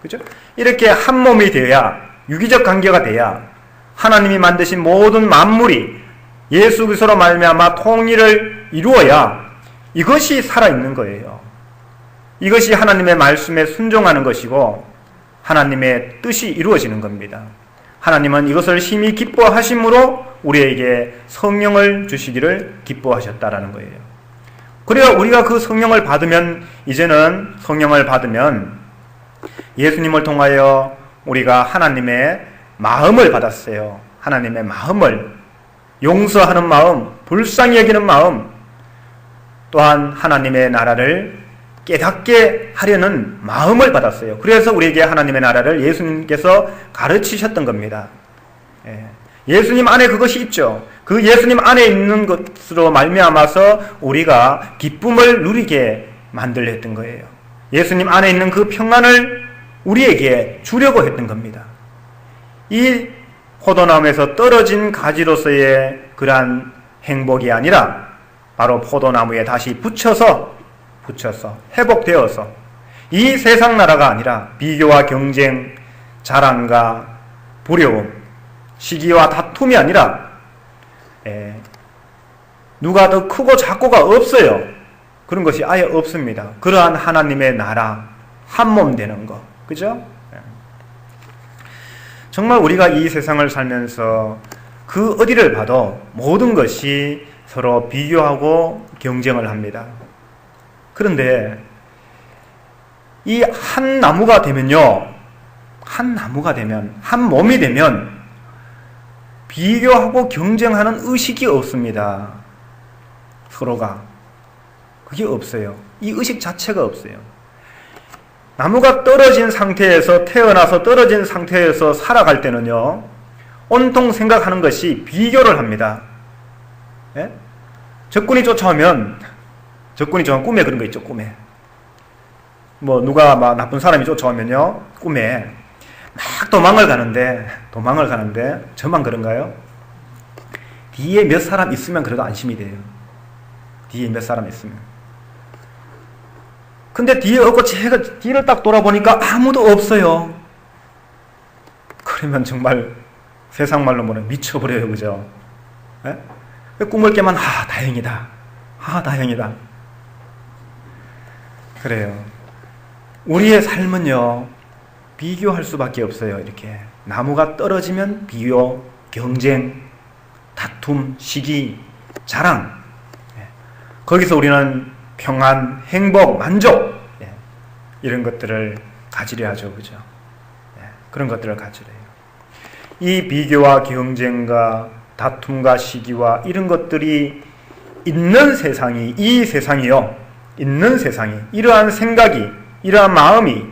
그죠? 이렇게 한 몸이 되어야, 유기적 관계가 돼야 하나님이 만드신 모든 만물이 예수 그리스도로 말미암아 통일을 이루어야 이것이 살아있는 거예요. 이것이 하나님의 말씀에 순종하는 것이고 하나님의 뜻이 이루어지는 겁니다. 하나님은 이것을 심히 기뻐하심으로 우리에게 성령을 주시기를 기뻐하셨다라는 거예요. 그래야 우리가 그 성령을 받으면, 이제는 성령을 받으면 예수님을 통하여 우리가 하나님의 마음을 받았어요. 하나님의 마음을, 용서하는 마음, 불쌍히 여기는 마음, 또한 하나님의 나라를 깨닫게 하려는 마음을 받았어요. 그래서 우리에게 하나님의 나라를 예수님께서 가르치셨던 겁니다. 예수님 안에 그것이 있죠. 그 예수님 안에 있는 것으로 말미암아서 우리가 기쁨을 누리게 만들려 했던 거예요. 예수님 안에 있는 그 평안을 우리에게 주려고 했던 겁니다. 이 포도나무에서 떨어진 가지로서의 그러한 행복이 아니라 바로 포도나무에 다시 붙여서 회복되어서 이 세상 나라가 아니라 비교와 경쟁, 자랑과 부러움, 시기와 다툼이 아니라 누가 더 크고 작고가 없어요. 그런 것이 아예 없습니다. 그러한 하나님의 나라, 한 몸 되는 거. 그죠? 정말 우리가 이 세상을 살면서 그 어디를 봐도 모든 것이 서로 비교하고 경쟁을 합니다. 그런데 이 한 나무가 되면요, 한 몸이 되면 비교하고 경쟁하는 의식이 없습니다. 서로가. 그게 없어요. 이 의식 자체가 없어요. 나무가 떨어진 상태에서 태어나서 떨어진 상태에서 살아갈 때는요, 온통 생각하는 것이 비교를 합니다. 예? 적군이 쫓아오면 꿈에 그런 거 있죠, 꿈에. 누가 나쁜 사람이 쫓아오면요, 꿈에 막 도망을 가는데, 저만 그런가요? 뒤에 몇 사람 있으면 그래도 안심이 돼요. 뒤에 몇 사람 있으면. 근데 뒤에 없고 제가 뒤를 딱 돌아보니까 아무도 없어요. 그러면 정말 세상 말로 뭐는 미쳐버려요, 그죠? 예? 꿈을 깨면 다행이다. 다행이다. 그래요. 우리의 삶은요, 비교할 수밖에 없어요. 이렇게 나무가 떨어지면 비교, 경쟁, 다툼, 시기, 자랑. 거기서 우리는 평안, 행복, 만족, 이런 것들을 가지려 하죠. 그죠? 그런 것들을 가지려 해요. 이 비교와 경쟁과 다툼과 시기와 이런 것들이 있는 세상이, 있는 세상이, 이러한 생각이, 이러한 마음이,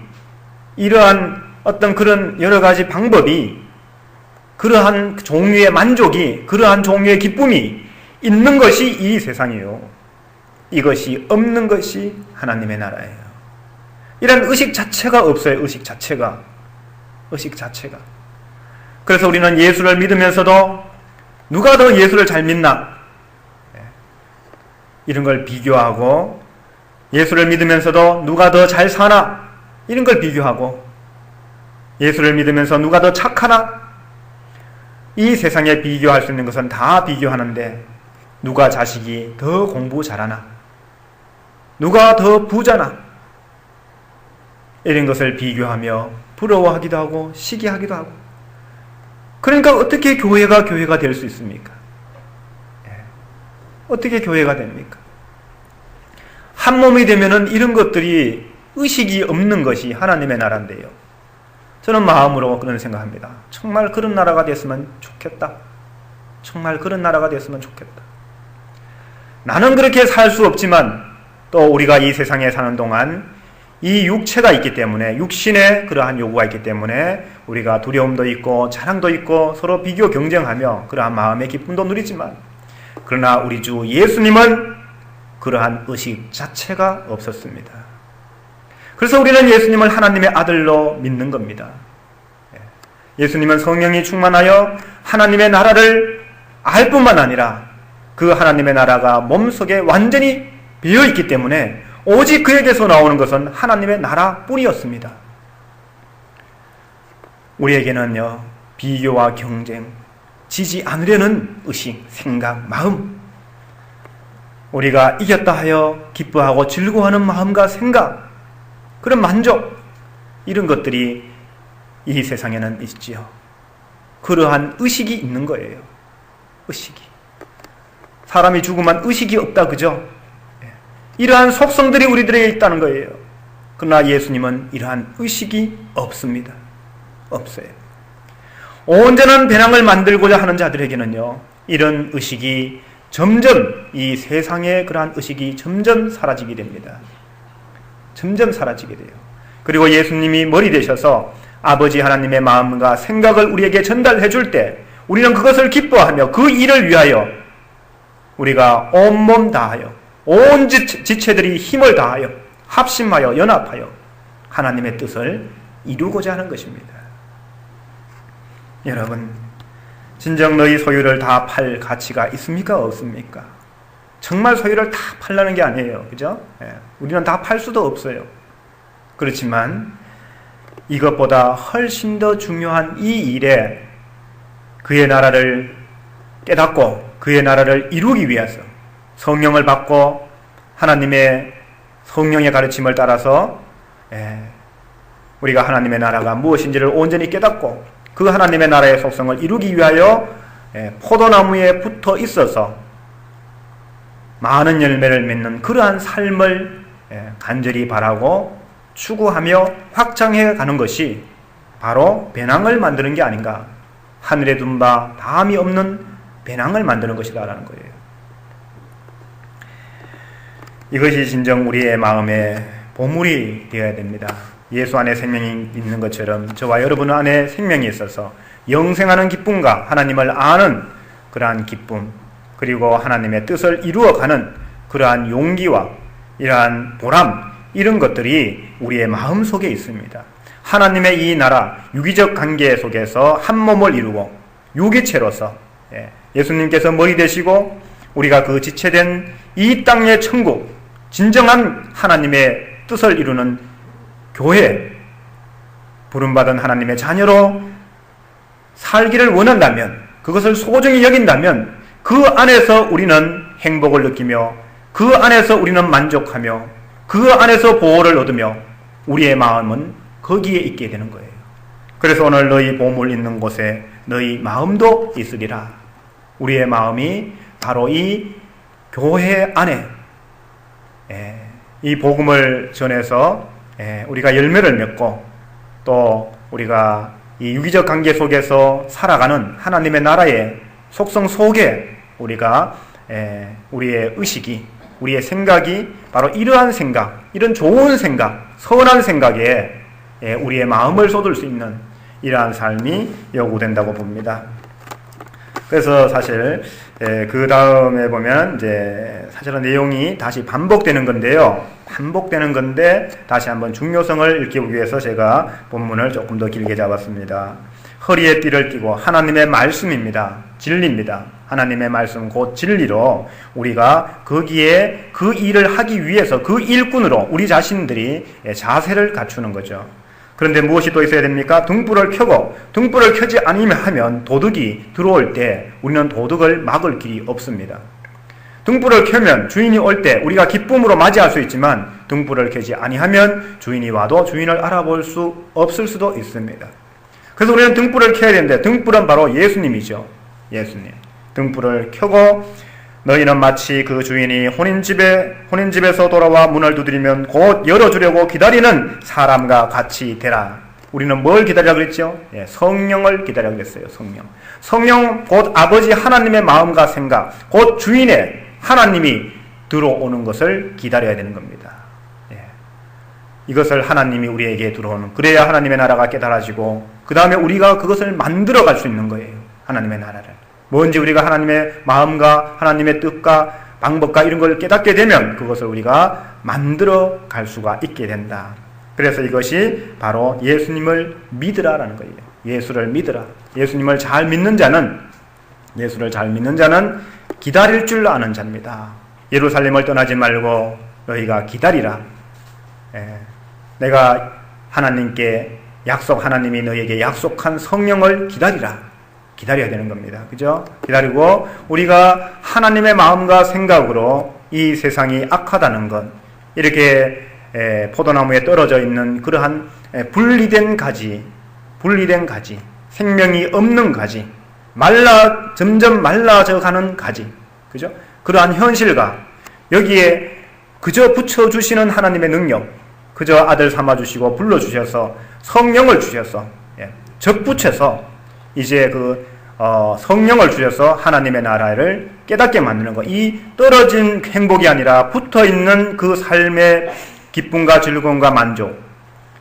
이러한 어떤 그런 여러 가지 방법이, 그러한 종류의 만족이, 그러한 종류의 기쁨이 있는 것이 이 세상이에요. 이것이 없는 것이 하나님의 나라예요. 이런 의식 자체가 없어요. 의식 자체가. 그래서 우리는 예수를 믿으면서도 누가 더 예수를 잘 믿나? 이런 걸 비교하고, 예수를 믿으면서도 누가 더 잘 사나? 이런 걸 비교하고, 예수를 믿으면서 누가 더 착하나? 이 세상에 비교할 수 있는 것은 다 비교하는데, 누가 자식이 더 공부 잘하나? 누가 더 부자나? 이런 것을 비교하며 부러워하기도 하고 시기하기도 하고. 그러니까 어떻게 교회가 될 수 있습니까? 어떻게 교회가 됩니까? 한 몸이 되면은 이런 것들이 의식이 없는 것이 하나님의 나라인데요. 저는 마음으로 그런 생각합니다. 정말 그런 나라가 됐으면 좋겠다. 정말 그런 나라가 됐으면 좋겠다. 나는 그렇게 살 수 없지만 또 우리가 이 세상에 사는 동안 이 육체가 있기 때문에, 육신의 그러한 요구가 있기 때문에 우리가 두려움도 있고 자랑도 있고 서로 비교 경쟁하며 그러한 마음의 기쁨도 누리지만, 그러나 우리 주 예수님은 그러한 의식 자체가 없었습니다. 그래서 우리는 예수님을 하나님의 아들로 믿는 겁니다. 예수님은 성령이 충만하여 하나님의 나라를 알 뿐만 아니라 그 하나님의 나라가 몸속에 완전히 비어있기 때문에 오직 그에게서 나오는 것은 하나님의 나라뿐이었습니다. 우리에게는요, 비교와 경쟁, 지지 않으려는 의식, 생각, 마음, 우리가 이겼다 하여 기뻐하고 즐거워하는 마음과 생각, 그런 만족, 이런 것들이 이 세상에는 있지요. 그러한 의식이 있는 거예요. 의식이. 사람이 죽으면 의식이 없다, 그죠? 이러한 속성들이 우리들에게 있다는 거예요. 그러나 예수님은 이러한 의식이 없습니다. 없어요. 온전한 배낭을 만들고자 하는 자들에게는요, 이런 의식이 점점, 이 세상의 그러한 의식이 점점 사라지게 됩니다. 점점 사라지게 돼요. 그리고 예수님이 머리 되셔서 아버지 하나님의 마음과 생각을 우리에게 전달해 줄 때 우리는 그것을 기뻐하며 그 일을 위하여 우리가 온몸 다하여 온 지체들이 힘을 다하여 합심하여 연합하여 하나님의 뜻을 이루고자 하는 것입니다. 여러분, 진정 너희 소유를 다 팔 가치가 있습니까? 없습니까? 정말 소유를 다 팔라는 게 아니에요. 그죠? 우리는 다 팔 수도 없어요. 그렇지만 이것보다 훨씬 더 중요한 이 일에 그의 나라를 깨닫고 그의 나라를 이루기 위해서 성령을 받고 하나님의 성령의 가르침을 따라서 우리가 하나님의 나라가 무엇인지를 온전히 깨닫고 그 하나님의 나라의 속성을 이루기 위하여 포도나무에 붙어 있어서 많은 열매를 맺는 그러한 삶을 간절히 바라고 추구하며 확장해 가는 것이 바로 배낭을 만드는 게 아닌가. 하늘에 둔 바 다함이 없는 배낭을 만드는 것이다라는 거예요. 이것이 진정 우리의 마음의 보물이 되어야 됩니다. 예수 안에 생명이 있는 것처럼 저와 여러분 안에 생명이 있어서 영생하는 기쁨과 하나님을 아는 그러한 기쁨, 그리고 하나님의 뜻을 이루어가는 그러한 용기와 이러한 보람, 이런 것들이 우리의 마음 속에 있습니다. 하나님의 이 나라, 유기적 관계 속에서 한 몸을 이루고 유기체로서 예수님께서 머리 되시고 우리가 그 지체된 이 땅의 천국, 진정한 하나님의 뜻을 이루는 교회, 부름받은 하나님의 자녀로 살기를 원한다면, 그것을 소중히 여긴다면 그 안에서 우리는 행복을 느끼며 그 안에서 우리는 만족하며 그 안에서 보호를 얻으며 우리의 마음은 거기에 있게 되는 거예요. 그래서 오늘 너희 보물 있는 곳에 너희 마음도 있으리라. 우리의 마음이 바로 이 교회 안에 이 복음을 전해서 우리가 열매를 맺고 또 우리가 이 유기적 관계 속에서 살아가는 하나님의 나라의 속성 속에 우리가 우리의 의식이, 우리의 생각이 바로 이러한 생각, 이런 좋은 생각, 선한 생각에 우리의 마음을 쏟을 수 있는 이러한 삶이 요구된다고 봅니다. 그래서 사실 그 다음에 보면 이제 사실은 내용이 다시 반복되는 건데요. 반복되는 건데 다시 한번 중요성을 일깨우기 위해서 제가 본문을 조금 더 길게 잡았습니다. 허리에 띠를 띠고 하나님의 말씀입니다. 진리입니다. 하나님의 말씀 곧 진리로 우리가 거기에 그 일을 하기 위해서 그 일꾼으로 우리 자신들이 자세를 갖추는 거죠. 그런데 무엇이 또 있어야 됩니까? 등불을 켜고 등불을 켜지 아니하면 도둑이 들어올 때 우리는 도둑을 막을 길이 없습니다. 등불을 켜면 주인이 올 때 우리가 기쁨으로 맞이할 수 있지만 등불을 켜지 아니하면 주인이 와도 주인을 알아볼 수 없을 수도 있습니다. 그래서 우리는 등불을 켜야 되는데 등불은 바로 예수님이죠. 예수님. 등불을 켜고 너희는 마치 그 주인이 혼인집에서 돌아와 문을 두드리면 곧 열어주려고 기다리는 사람과 같이 되라. 우리는 뭘 기다리라고 그랬죠? 성령을 기다리라고 그랬어요. 성령 곧 아버지 하나님의 마음과 생각, 곧 주인의 하나님이 들어오는 것을 기다려야 되는 겁니다. 이것을 하나님이 우리에게 들어오는, 그래야 하나님의 나라가 깨달아지고 그 다음에 우리가 그것을 만들어갈 수 있는 거예요. 하나님의 나라를. 뭔지 우리가 하나님의 마음과 하나님의 뜻과 방법과 이런 걸 깨닫게 되면 그것을 우리가 만들어 갈 수가 있게 된다. 그래서 이것이 바로 예수님을 믿으라라는 거예요. 예수를 믿으라. 예수님을 잘 믿는 자는, 예수를 잘 믿는 자는 기다릴 줄 아는 자입니다. 예루살렘을 떠나지 말고 너희가 기다리라. 내가 하나님께 하나님이 너희에게 약속한 성령을 기다려야 되는 겁니다. 그죠? 기다리고 우리가 하나님의 마음과 생각으로 이 세상이 악하다는 것, 이렇게 포도나무에 떨어져 있는 그러한 분리된 가지, 생명이 없는 가지, 점점 말라져 가는 가지, 그죠? 그러한 현실과 여기에 그저 붙여주시는 하나님의 능력, 그저 아들 삼아주시고 불러주셔서 성령을 주셔서 접붙여서 이제 성령을 주셔서 하나님의 나라를 깨닫게 만드는 것. 이 떨어진 행복이 아니라 붙어있는 그 삶의 기쁨과 즐거움과 만족,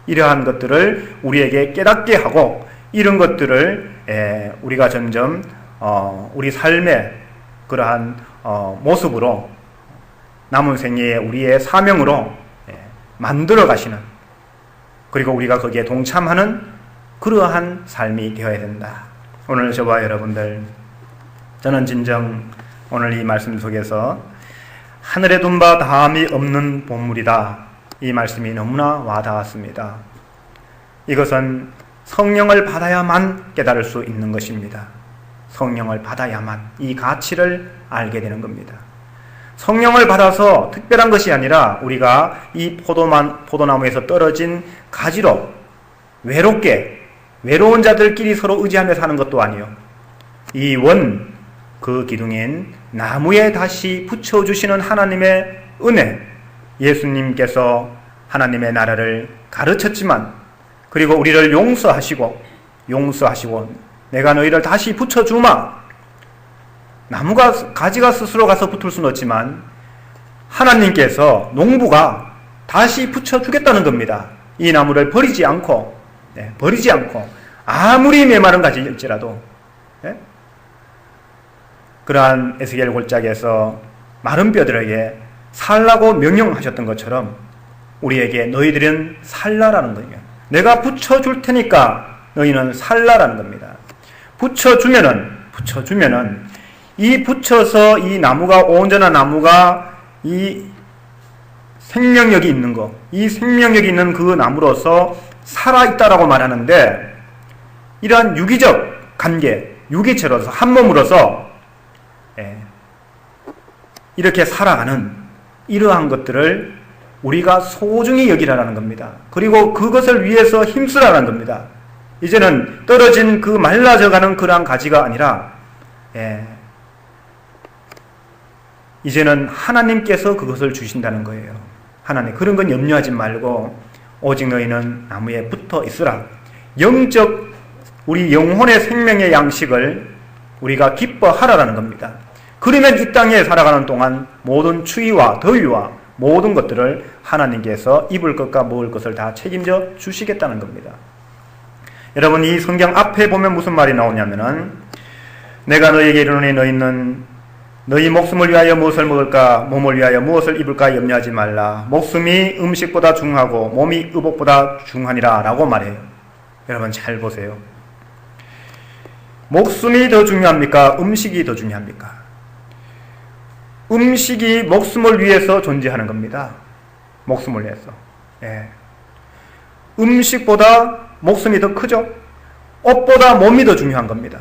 이러한 것들을 우리에게 깨닫게 하고, 이런 것들을 우리가 점점 우리 삶의 그러한 모습으로 남은 생애에 우리의 사명으로 만들어 가시는, 그리고 우리가 거기에 동참하는 그러한 삶이 되어야 된다. 오늘 저와 여러분들, 저는 진정 오늘 이 말씀 속에서 하늘에 둔 바 다함이 없는 보물이다, 이 말씀이 너무나 와닿았습니다. 이것은 성령을 받아야만 깨달을 수 있는 것입니다. 성령을 받아야만 이 가치를 알게 되는 겁니다. 성령을 받아서 특별한 것이 아니라 우리가 이 포도나무에서 떨어진 가지로 외로운 자들끼리 서로 의지하며 사는 것도 아니요, 이 그 기둥인 나무에 다시 붙여주시는 하나님의 은혜, 예수님께서 하나님의 나라를 가르쳤지만, 그리고 우리를 용서하시고 내가 너희를 다시 붙여주마. 가지가 스스로 가서 붙을 수는 없지만 하나님께서, 농부가 다시 붙여주겠다는 겁니다. 이 나무를 버리지 않고 아무리 메마른 가지일지라도. 그러한 에스겔 골짜기에서 마른 뼈들에게 살라고 명령하셨던 것처럼 우리에게 너희들은 살라라는 거예요. 내가 붙여줄 테니까 너희는 살라라는 겁니다. 붙여주면은 이 붙여서 이 나무가, 온전한 나무가 이 생명력이 있는 거, 이 생명력이 있는 그 나무로서 살아있다라고 말하는데, 이러한 유기적 관계, 유기체로서 한 몸으로서 이렇게 살아가는 이러한 것들을 우리가 소중히 여기라는 겁니다. 그리고 그것을 위해서 힘쓰라는 겁니다. 이제는 떨어진 그 말라져가는 그러한 가지가 아니라 이제는 하나님께서 그것을 주신다는 거예요. 하나님, 그런 건 염려하지 말고 오직 너희는 나무에 붙어 있으라. 영적, 우리 영혼의 생명의 양식을 우리가 기뻐하라라는 겁니다. 그러면 이 땅에 살아가는 동안 모든 추위와 더위와 모든 것들을 하나님께서 입을 것과 먹을 것을 다 책임져 주시겠다는 겁니다. 여러분, 이 성경 앞에 보면 무슨 말이 나오냐면은, 내가 너희에게 이르노니 너희는 너희 목숨을 위하여 무엇을 먹을까, 몸을 위하여 무엇을 입을까 염려하지 말라. 목숨이 음식보다 중하고 몸이 의복보다 중하니라 라고 말해요. 여러분 잘 보세요. 목숨이 더 중요합니까? 음식이 더 중요합니까? 음식이 목숨을 위해서 존재하는 겁니다. 목숨을 위해서. 음식보다 목숨이 더 크죠? 옷보다 몸이 더 중요한 겁니다.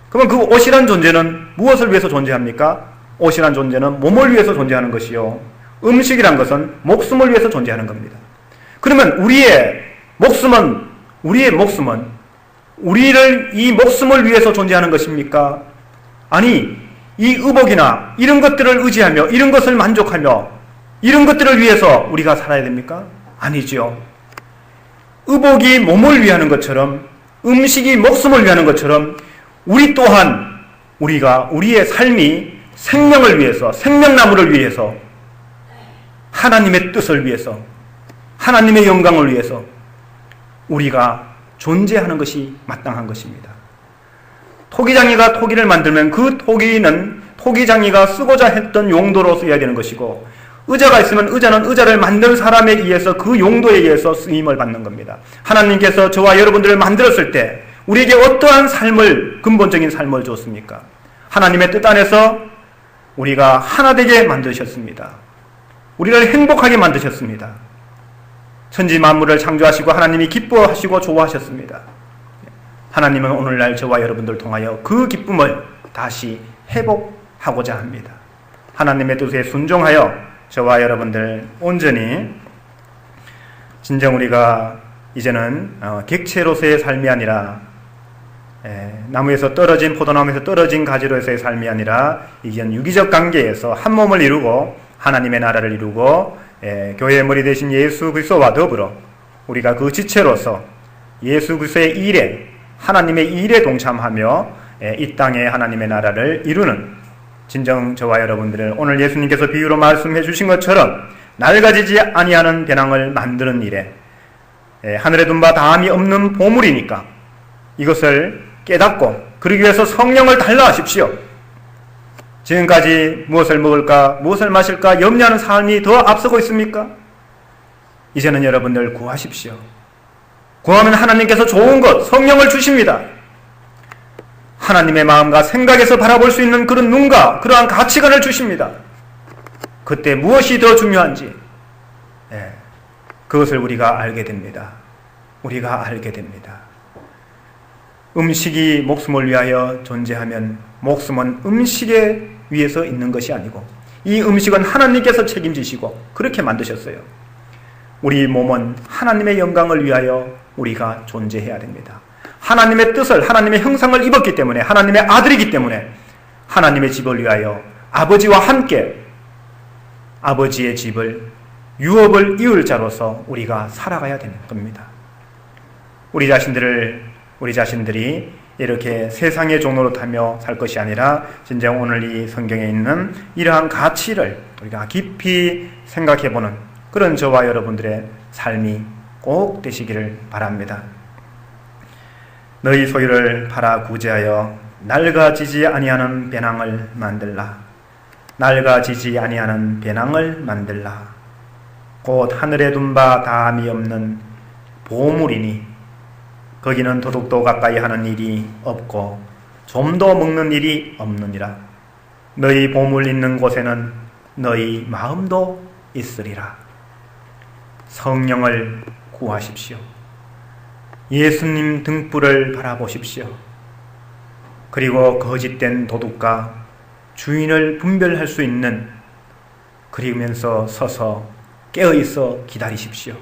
그러면 그 옷이란 존재는 무엇을 위해서 존재합니까? 옷이란 존재는 몸을 위해서 존재하는 것이요, 음식이란 것은 목숨을 위해서 존재하는 겁니다. 그러면 우리의 목숨은 우리를 이 목숨을 위해서 존재하는 것입니까? 아니, 이 의복이나 이런 것들을 의지하며 이런 것을 만족하며 이런 것들을 위해서 우리가 살아야 됩니까? 아니죠. 의복이 몸을 위하는 것처럼, 음식이 목숨을 위하는 것처럼, 우리 또한 우리의 삶이 생명을 위해서, 생명나무를 위해서, 하나님의 뜻을 위해서, 하나님의 영광을 위해서 우리가 존재하는 것이 마땅한 것입니다. 토기장이가 토기를 만들면 그 토기는 토기장이가 쓰고자 했던 용도로 써야 되는 것이고, 의자가 있으면 의자는 의자를 만든 사람에 의해서 그 용도에 의해서 쓰임을 받는 겁니다. 하나님께서 저와 여러분들을 만들었을 때 우리에게 어떠한 삶을, 근본적인 삶을 줬습니까? 하나님의 뜻 안에서 우리가 하나 되게 만드셨습니다. 우리를 행복하게 만드셨습니다. 천지 만물을 창조하시고 하나님이 기뻐하시고 좋아하셨습니다. 하나님은 오늘날 저와 여러분들을 통하여 그 기쁨을 다시 회복하고자 합니다. 하나님의 뜻에 순종하여 저와 여러분들 온전히 진정 우리가 이제는 객체로서의 삶이 아니라 나무에서 떨어진, 포도나무에서 떨어진 가지로서의 삶이 아니라 이젠 유기적 관계에서 한 몸을 이루고 하나님의 나라를 이루고 교회의 머리 되신 예수 그리스도와 더불어 우리가 그 지체로서 예수 그리스도의 일에, 하나님의 일에 동참하며 이 땅에 하나님의 나라를 이루는 진정 저와 여러분들을 오늘 예수님께서 비유로 말씀해 주신 것처럼 낡아지지 아니하는 배낭을 만드는 일에 하늘에 둔 바 다함이 없는 보물이니까 이것을 깨닫고 그러기 위해서 성령을 달라 하십시오. 지금까지 무엇을 먹을까 무엇을 마실까 염려하는 삶이 더 앞서고 있습니까? 이제는 여러분들 구하십시오. 구하면 하나님께서 좋은 것 성령을 주십니다. 하나님의 마음과 생각에서 바라볼 수 있는 그런 눈과 그러한 가치관을 주십니다. 그때 무엇이 더 중요한지 그것을 우리가 알게 됩니다. 우리가 알게 됩니다. 음식이 목숨을 위하여 존재하면 목숨은 음식에 위해서 있는 것이 아니고 이 음식은 하나님께서 책임지시고 그렇게 만드셨어요. 우리 몸은 하나님의 영광을 위하여 우리가 존재해야 됩니다. 하나님의 뜻을 하나님의 형상을 입었기 때문에 하나님의 아들이기 때문에 하나님의 집을 위하여 아버지와 함께 아버지의 집을 유업을 이을 자로서 우리가 살아가야 되는 겁니다. 우리 자신들이 이렇게 세상의 종로로 타며 살 것이 아니라 진정 오늘 이 성경에 있는 이러한 가치를 우리가 깊이 생각해보는 그런 저와 여러분들의 삶이 꼭 되시기를 바랍니다. 너희 소유를 팔아 구제하여 낡아지지 아니하는 배낭을 만들라. 낡아지지 아니하는 배낭을 만들라. 곧 하늘에 둔 바 다함이 없는 보물이니 거기는 도둑도 가까이 하는 일이 없고 좀도 먹는 일이 없느니라. 너희 보물 있는 곳에는 너희 마음도 있으리라. 성령을 구하십시오. 예수님 등불을 바라보십시오. 그리고 거짓된 도둑과 주인을 분별할 수 있는 그리면서 서서 깨어있어 기다리십시오.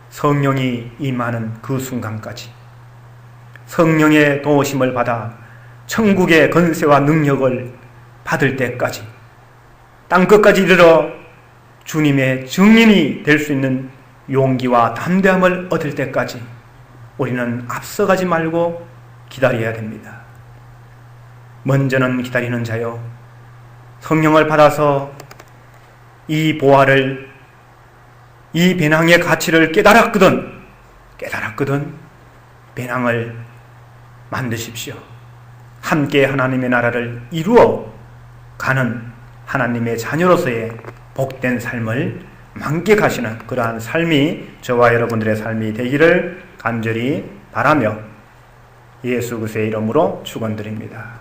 성령이 임하는 그 순간까지 성령의 도우심을 받아 천국의 권세와 능력을 받을 때까지 땅끝까지 이르러 주님의 증인이 될 수 있는 용기와 담대함을 얻을 때까지 우리는 앞서가지 말고 기다려야 됩니다. 먼저는 기다리는 자요, 성령을 받아서 이 보화를, 이 배낭의 가치를 깨달았거든 배낭을 만드십시오. 함께 하나님의 나라를 이루어 가는 하나님의 자녀로서의 복된 삶을 만끽하시는 그러한 삶이 저와 여러분들의 삶이 되기를 간절히 바라며 예수 그리스도의 이름으로 축원드립니다.